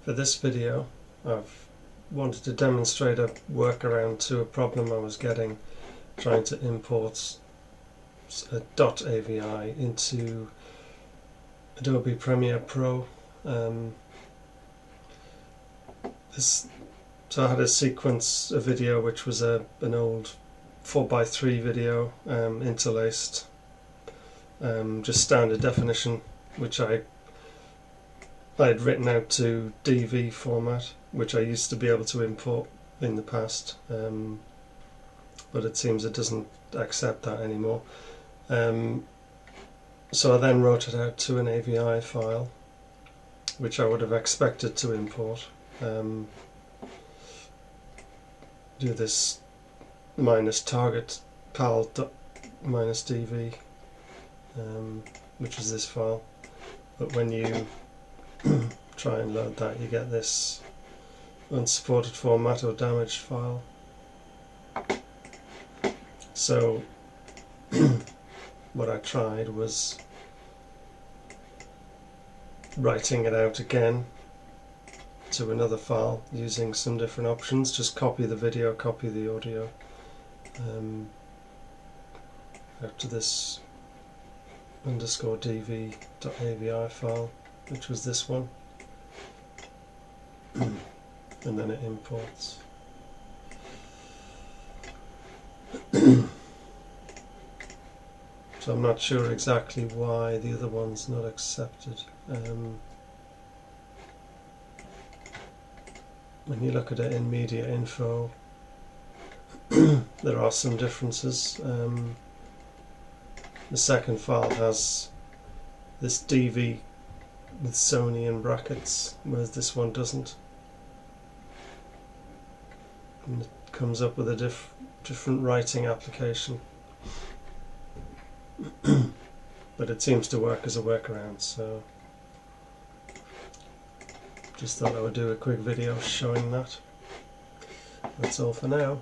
For this video I've wanted to demonstrate a workaround to a problem I was getting trying to import a .avi into Adobe Premiere Pro. So I had a sequence, a video which was an old 4:3 video interlaced, just standard definition, which I had written out to DV format, which I used to be able to import in the past, but it seems it doesn't accept that anymore. So I then wrote it out to an AVI file, which I would have expected to import. Do this minus target pal minus dv, which is this file, but when you try and load that you get this unsupported format or damaged file. So what I tried was writing it out again to another file using some different options. Just copy the video, copy the audio out to this _dv.avi file, which was this one, and then it imports. So I'm not sure exactly why the other one's not accepted. When you look at it in media info, there are some differences. The second file has this DV with Sony in brackets, whereas this one doesn't. And it comes up with a different writing application. But it seems to work as a workaround, so just thought I would do a quick video showing that. That's all for now.